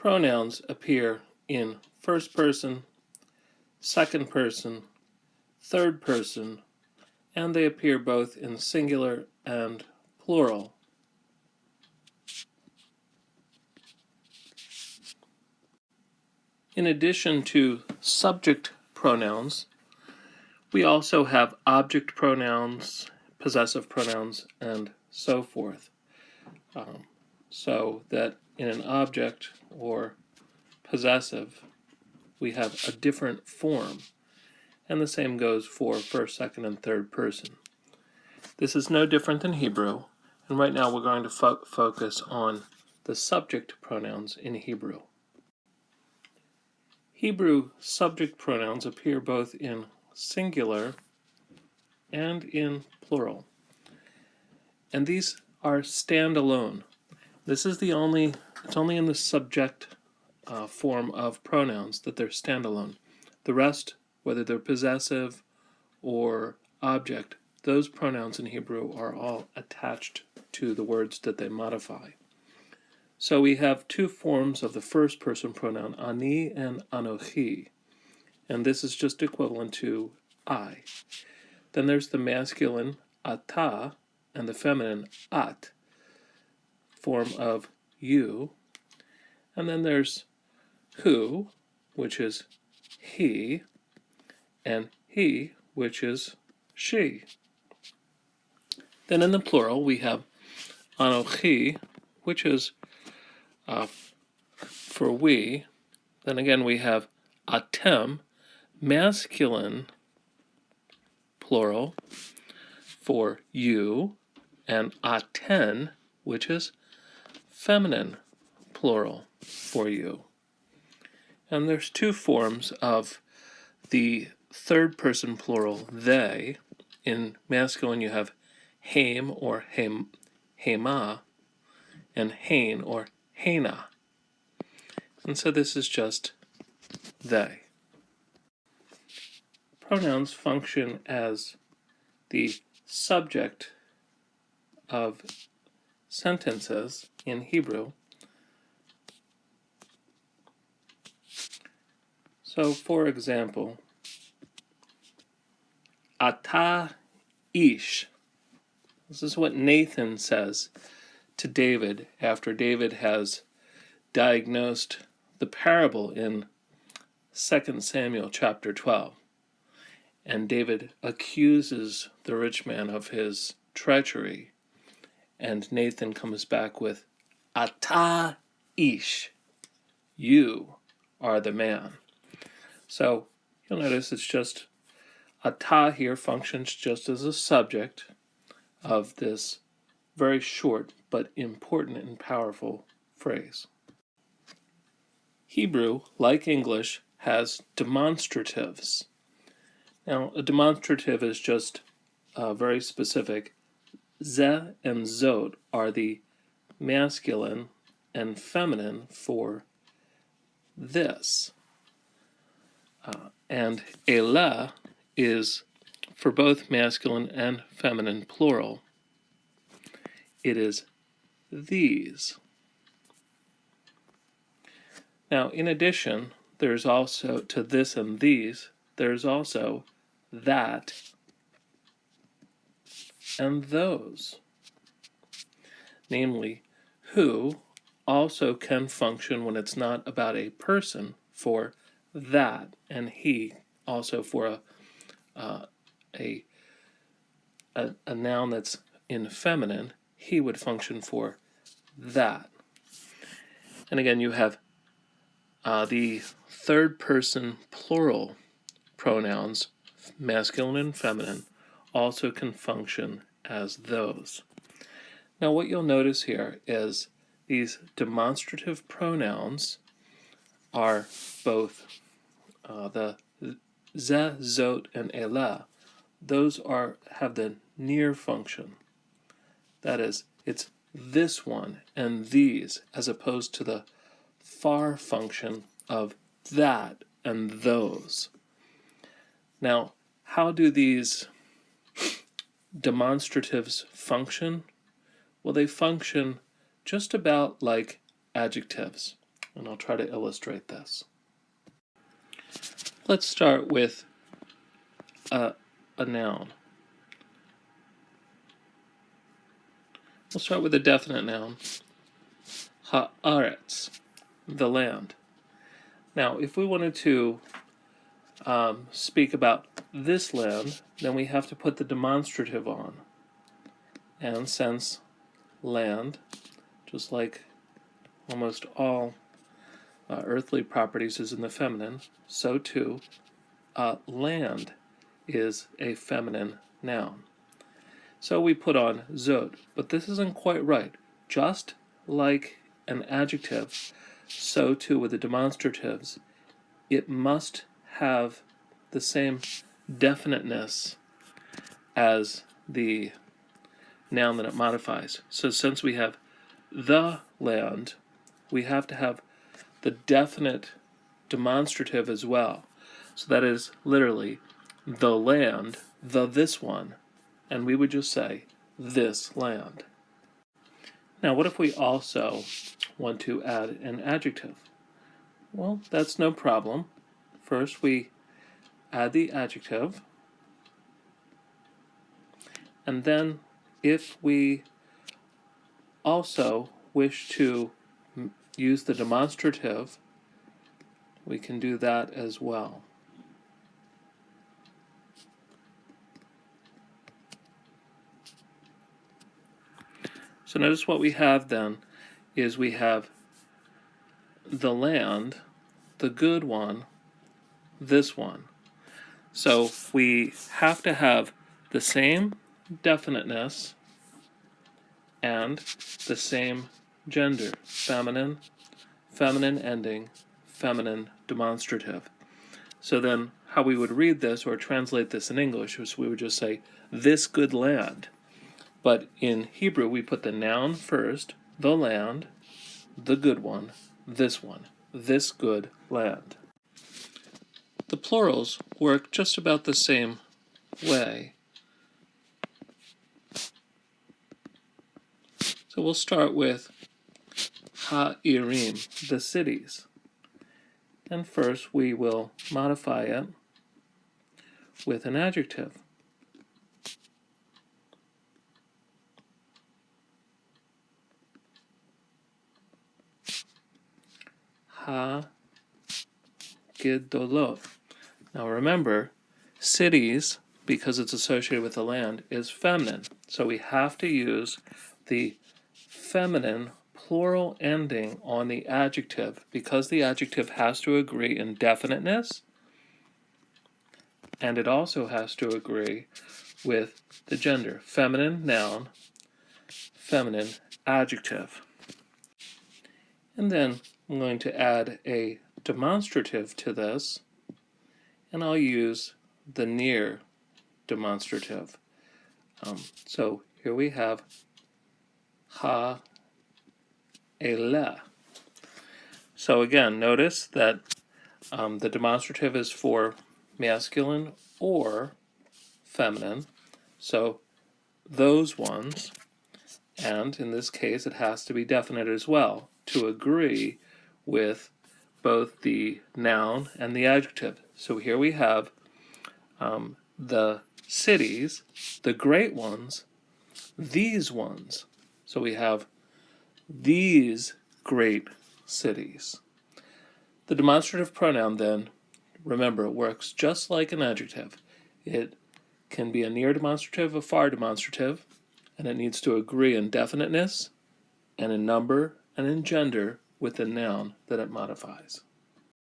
Pronouns appear in first person, second person, third person, and they appear both in singular and plural. In addition to subject pronouns, we also have object pronouns, possessive pronouns, and so forth. So that in an object or possessive, we have a different form. And the same goes for first, second, and third person. This is no different than Hebrew, and right now we're going to focus on the subject pronouns in Hebrew. Hebrew subject pronouns appear both in singular and in plural. And these are standalone. It's only in the subject form of pronouns that they're standalone. The rest, whether they're possessive or object, those pronouns in Hebrew are all attached to the words that they modify. So we have two forms of the first person pronoun, ani and anochi, and this is just equivalent to I. Then there's the masculine ata and the feminine at, form of you. And then there's who, which is he, and he, which is she. Then in the plural we have anochi, which is for we. Then again we have atem, masculine plural, for you, and aten, which is feminine plural for you. And there's two forms of the third person plural they. In masculine you have haim or hema, and hain or hena. And so this is just they. Pronouns function as the subject of sentences in Hebrew. So, for example, ata ish. This is what Nathan says to David after David has diagnosed the parable in 2 Samuel chapter 12. And David accuses the rich man of his treachery. And Nathan comes back with, ata ish, you are the man. So you'll notice it's just, ata here functions just as a subject of this very short but important and powerful phrase. Hebrew, like English, has demonstratives. Now, a demonstrative is just very specific. Ze and zot are the masculine and feminine for this. And ele is for both masculine and feminine plural. It is these. Now, in addition, there's also, to this and these, there's also that and those. Namely, who also can function when it's not about a person for that, and he also for a noun that's in feminine, he would function for that. And again, you have the third person plural pronouns, masculine and feminine, also can function as those. Now what you'll notice here is these demonstrative pronouns are both the ze, zot, and ele. Those have the near function. That is, it's this one and these, as opposed to the far function of that and those. Now, how do these demonstratives function? Well, they function just about like adjectives. And I'll try to illustrate this. Let's start with a noun. We'll start with a definite noun. Haaretz, the land. Now, if we wanted to speak about this land, then we have to put the demonstrative on. And since land, just like almost all earthly properties, is in the feminine, so too land is a feminine noun. So we put on zod, but this isn't quite right. Just like an adjective, so too with the demonstratives, it must have the same definiteness as the noun that it modifies. So since we have the land, we have to have the definite demonstrative as well. So that is literally the land, this one, and we would just say this land. Now, what if we also want to add an adjective? Well, that's no problem. First, we add the adjective, and then if we also wish to use the demonstrative, we can do that as well. So notice what we have then is we have the land, the good one, this one. So we have to have the same definiteness and the same gender, feminine, feminine ending, feminine demonstrative. So then how we would read this or translate this in English is we would just say, this good land. But in Hebrew, we put the noun first, the land, the good one, this good land. The plurals work just about the same way. So we'll start with ha'irim, the cities. And first we will modify it with an adjective. Ha-gidolot. Now remember, cities, because it's associated with the land, is feminine. So we have to use the feminine plural ending on the adjective because the adjective has to agree in definiteness and it also has to agree with the gender. Feminine noun, feminine adjective. And then I'm going to add a demonstrative to this, and I'll use the near demonstrative. So here we have ha-ele. So again, notice that the demonstrative is for masculine or feminine. So those ones, and in this case it has to be definite as well to agree with both the noun and the adjective. So here we have the cities, the great ones, these ones. So we have these great cities. The demonstrative pronoun then, remember, it works just like an adjective. It can be a near demonstrative, a far demonstrative, and it needs to agree in definiteness and in number and in gender with the noun that it modifies.